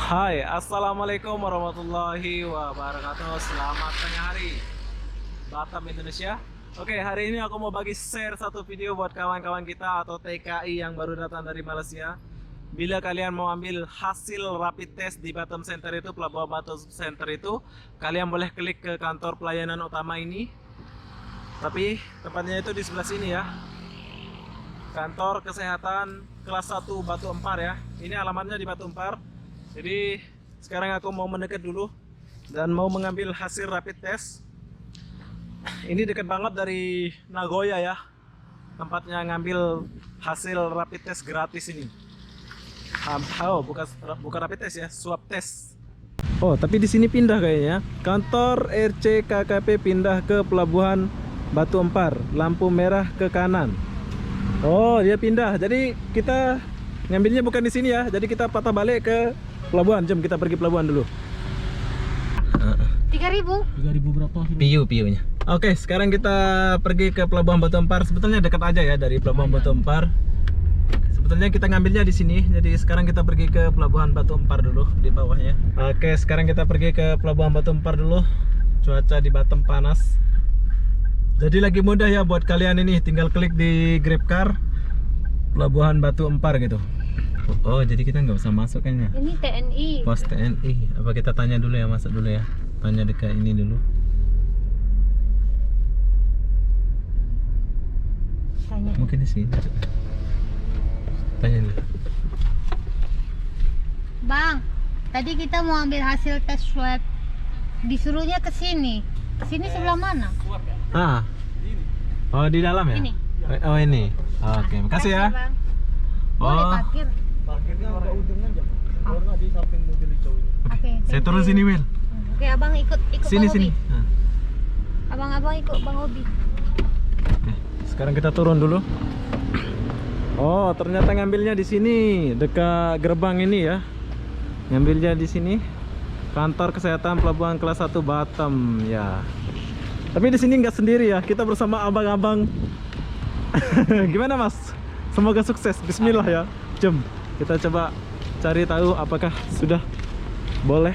Hai, Assalamualaikum warahmatullahi wabarakatuh. Selamat tengah hari Batam, Indonesia. Oke, hari ini aku mau bagi share satu video buat kawan-kawan kita atau TKI yang baru datang dari Malaysia. Bila kalian mau ambil hasil rapid test di Batam Center itu, Pelabuhan Batam Center itu, kalian boleh klik ke kantor pelayanan utama ini. Tapi tempatnya itu di sebelah sini ya. Kantor Kesehatan kelas 1 Batu Empar ya. Ini alamatnya di Batu Empar. Jadi sekarang aku mau mendekat dulu dan mau mengambil hasil rapid test. Ini dekat banget dari Nagoya ya, tempatnya ngambil hasil rapid test gratis ini. Oh, bukan rapid test ya, swab test. Oh, tapi di sini pindah kayaknya. Kantor RCKKP pindah ke Pelabuhan Batu Empar, lampu merah ke kanan. Oh, dia pindah. Jadi kita ngambilnya bukan di sini ya. Jadi kita patah balik ke pelabuhan. Jom kita pergi pelabuhan dulu. 3.000 berapa? Piu-piunya. Oke, sekarang kita pergi ke Pelabuhan Batu Empar. Sebetulnya dekat aja ya dari Pelabuhan Batu Empar. Sebetulnya kita ngambilnya di sini. Jadi sekarang kita pergi ke Pelabuhan Batu Empar dulu di bawahnya. Oke, sekarang kita pergi ke Pelabuhan Batu Empar dulu. Cuaca di Batam panas. Jadi lagi mudah ya buat kalian ini, tinggal klik di GrabCar Pelabuhan Batu Empar gitu. Oh, jadi kita nggak usah masuk kayaknya. Ini TNI. Pos TNI. Apa kita tanya dulu ya, masuk dulu ya. Tanya dekat ini dulu. Tanya. Mungkin di sini. Tanya dulu. Bang, tadi kita mau ambil hasil tes swab. Disuruhnya ke sini. Sini sebelah mana? Ah. Oh, di dalam ya? Ini. Oh, ini. Oke, makasih ya. Bang. Boleh Oh. parkir. Parkirnya agak ujung aja. Karena di samping mobil hijau ini. Oke. Saya turun sini, Wil. Oke, abang ikut Sini Bang sini. Obi. Nah. Abang ikut Bang Obi. Oke, sekarang kita turun dulu. Oh, ternyata ngambilnya di sini, dekat gerbang ini ya. Ngambilnya di sini. Kantor Kesehatan Pelabuhan kelas 1 Batam ya. Tapi di sini nggak sendiri ya, kita bersama abang-abang. Gimana Mas? Semoga sukses. Bismillah ya. Jom kita coba cari tahu apakah sudah boleh.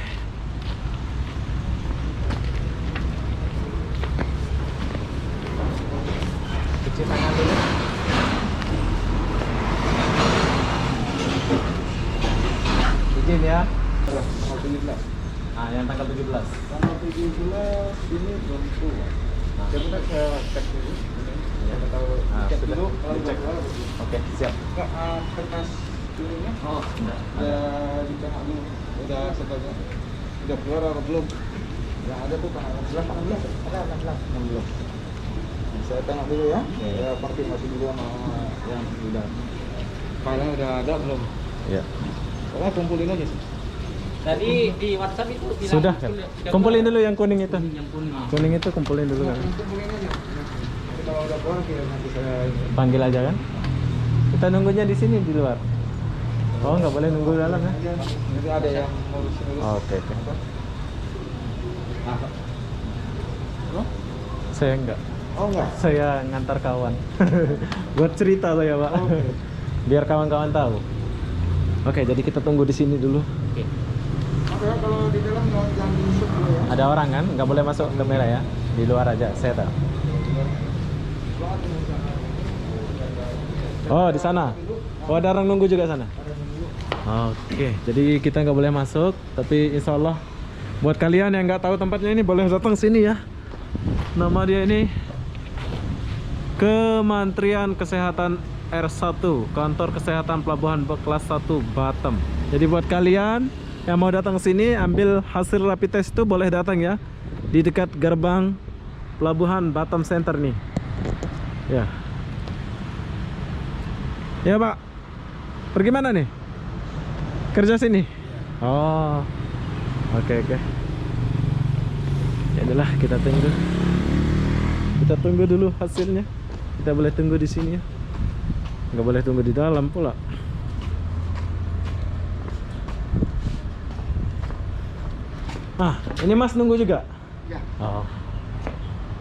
Cuci tangan dulu. Izin ya. Tanggal 17. Nah, yang tanggal 17. Tanggal 17 ini belum tua. Nah. Coba saya cek dulu. Kita tahu Nah, cek sudah dulu. dicek. Oke, siap. Enggak kertas ininya. Oh, Udah dicek dulu. Udah setelahnya. Udah keluar atau belum? Yang ada tuh tanggal 16. Ada 16. Saya tengok dulu ya. Ya konfirmasi dulu sama yang udah. Filenya udah ada belum? ya. Pokoknya kumpulin aja sih. Tadi di WhatsApp itu bilang Sudah kan? Kumpulin dulu yang kuning itu. yang kuning. Kuning itu kumpulin dulu kan. Kumpulin aja. Nanti kalau udah keluar nanti saya Panggil aja kan. Kita nunggunya di sini di luar. Oh, nggak boleh nunggu dalam ya. nanti ada yang ngurusin dulu. Oke. Oh? Saya enggak. Oh enggak? Saya ngantar kawan. Buat cerita saya, Pak. Oke. Biar kawan-kawan tahu. Oke, jadi kita tunggu di sini dulu. Oke. Oke, kalau di dalam jangan diusut dulu ya. Ada orang kan? Nggak boleh masuk kamera ya. Di luar aja, saya tahu. Oh, di sana. Oh, ada orang nunggu juga sana. Oke, jadi kita nggak boleh masuk, tapi insya Allah buat kalian yang nggak tahu tempatnya ini boleh datang sini ya. Nama dia ini Kementerian Kesehatan R1, Kantor Kesehatan Pelabuhan kelas 1 Batam. Jadi buat kalian yang mau datang sini ambil hasil rapid test itu boleh datang ya di dekat gerbang Pelabuhan Batam Center nih. Ya. Ya Pak, pergi mana nih? Kerja sini? Oh, oke. Ya adalah kita tunggu. Kita tunggu dulu hasilnya. Kita boleh tunggu di sini ya. Nggak boleh tunggu di dalam pula. Ah, ini Mas nunggu juga? Ya. Oh.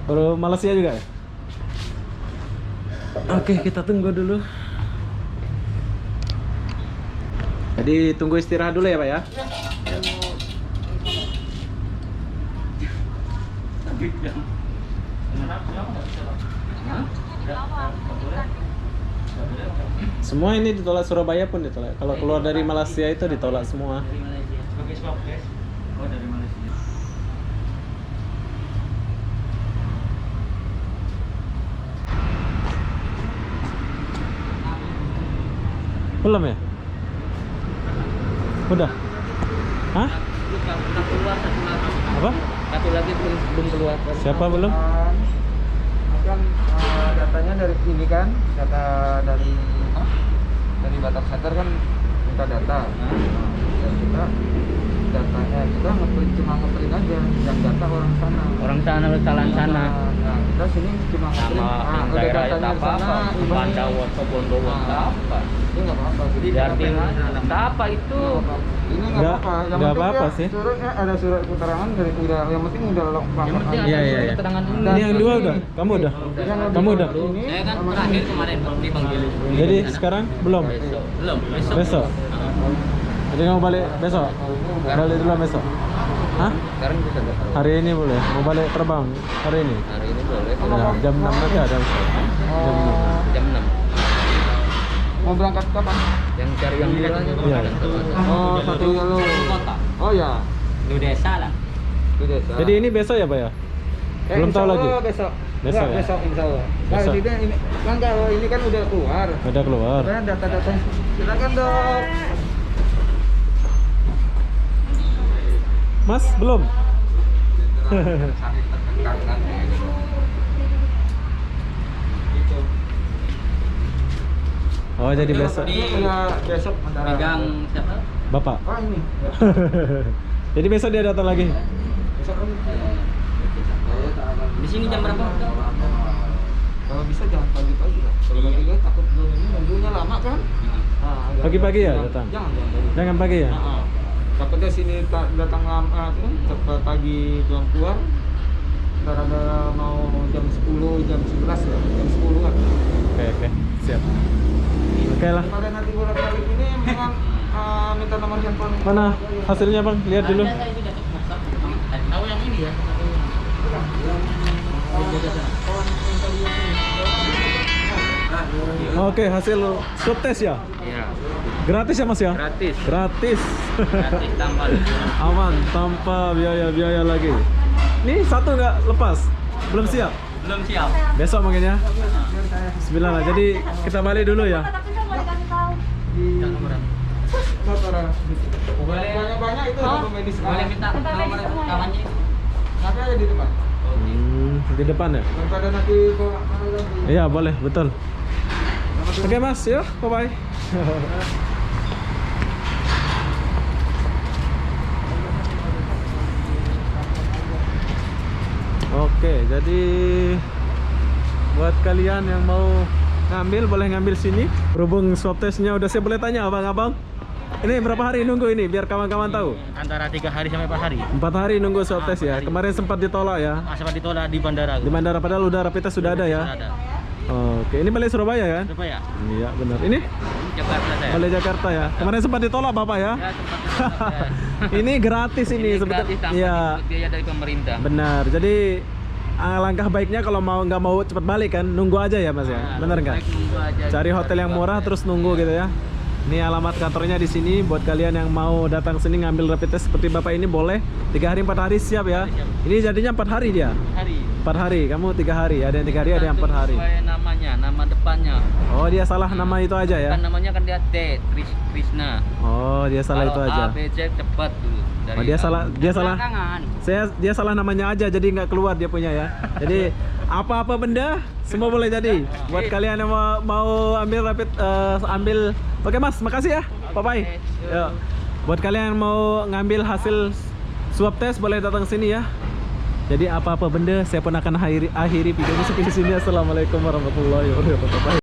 Baru Malaysia juga ya? Oke, kita tunggu dulu. Jadi tunggu istirahat dulu ya Pak ya. Semua ini ditolak, Surabaya pun ditolak. Kalau keluar dari Malaysia itu ditolak semua. Dari Malaysia. Sebagai swab test. Oh, dari Malaysia. Belum ya? Udah? Hah? Udah keluar satu lagi. Apa? Satu lagi belum keluar. Siapa belum? Kan datanya dari ini kan, data dari Batam Center kan minta data. Ya kita datanya kita cuma ngeprint aja yang data orang sana. Orang sana, jalan sana. Nah, kita sini cuma ngeprint. Sama yang udah daerah datanya di apa sana. apa, Pandawoso, Bondowoso apa. Ini nggak apa-apa. Jadi Jadi apa itu? ini Nggak- nggak apa-apa. Yang nggak penting apa-apa ya, sih. Suratnya ada surat keterangan dari udah. Yang penting udah Yang penting Iya, ada iya, iya. keterangan ini. Ini yang dua udah? Kamu udah? Kamu udah? Saya kan terakhir kemarin dipanggil. Jadi sekarang belum? Belum, besok. Besok? Jadi kamu balik besok? Balik dulu besok? Hah? Sekarang bisa nggak? Hari ini boleh? Mau balik terbang hari ini? Hari ini boleh. Ya, jam 6 nanti ada. Jam 6. Jam 6. Mau berangkat kapan? Yang cari yang dulu aja. Iya. Oh, satu lalu. Kota. Oh ya. Di desa lah. Itu desa. Jadi ini besok ya Pak ya? Belum insya tahu Allah lagi? Besok. Besok Enggak, ya? besok insya Allah. Nah, Besok. ini kan kalau ini kan udah keluar. Udah keluar. Karena data-data silakan dok. Mas, belum? Oh, jadi besok. Ya besok antara. Pegang siapa? Bapak. Oh ini. Jadi besok dia datang lagi. Besok kan. Di sini jam berapa? Kalau bisa jangan pagi-pagi lah. Kalau pagi-pagi takut ini nunggunya lama kan. Nah, Pagi-pagi ya datang? Jangan. Jangan pagi ya? Nah, takutnya sini datang lama cepat pagi belum keluar. Ntar ada mau jam 10, jam 11 ya, jam 10 kan. Oke, siap. Oke lah. Daripada nanti bolak-balik ini memang minta nomor handphone. Mana hasilnya Bang? Lihat dulu. Tahu yang ini ya? Oke, hasil swab test ya? Iya. Gratis ya Mas ya? Gratis. Gratis. Gratis tambah. Aman, tanpa biaya-biaya lagi. Ini satu nggak lepas? Belum siap? Belum siap. Besok mungkin ya? Bismillah lah. Jadi kita balik dulu ya. Boleh. Banyak-banyak itu Oh, medis. boleh minta nomor kawannya. Nanti aja di depan. Di depan ya? Daripada nanti kok Iya boleh, betul. Oke Mas, yuk, bye-bye. Oke, jadi buat kalian yang mau ngambil, boleh ngambil sini. Berhubung swab testnya udah siap, boleh tanya abang-abang. Ini berapa hari nunggu ini, biar kawan-kawan tahu? Antara 3 hari sampai 4 hari. 4 hari nunggu swab test ya. Kemarin sempat ditolak ya. Sempat ditolak di bandara. Di bandara, padahal udah rapid test sudah ada ya. Ada. Oke, ini balik Surabaya kan? Coba ya. Iya benar. Ini Jakarta saya. balik Jakarta ya. Kemarin sempat ditolak Bapak ya. Ya, sempat. Ini gratis ini Gratis sebetulnya. tanpa Iya, ikut biaya dari pemerintah. benar. Jadi langkah baiknya kalau mau nggak mau cepat balik kan, nunggu aja ya Mas ya. Nah, Benar nggak? baik nunggu aja. Cari hotel yang murah terus nunggu gitu ya. Ini alamat kantornya di sini buat kalian yang mau datang sini ngambil rapid test seperti Bapak ini boleh 3 hari 4 hari siap ya. Ini jadinya 4 hari dia. Hari. 4 hari, kamu 3 hari, ada yang 3 hari, ada yang 4 hari. Sesuai namanya, nama depannya. Oh, dia salah nama itu aja ya. Kan namanya kan dia T, Krishna. Oh, dia salah itu Kalau aja. A, B, C cepat dulu. Dari Oh, dia A. salah- dia salah. Belakangan. Dia salah namanya aja jadi nggak keluar dia punya ya. Jadi apa-apa benda semua boleh jadi. Buat kalian yang mau ambil rapid ambil. Oke Mas, makasih ya. Bye bye. Yuk. Buat kalian yang mau ngambil hasil swab test boleh datang sini ya. Jadi apa-apa benda saya pun akan akhiri videonya sampai di sini. Assalamualaikum warahmatullahi wabarakatuh.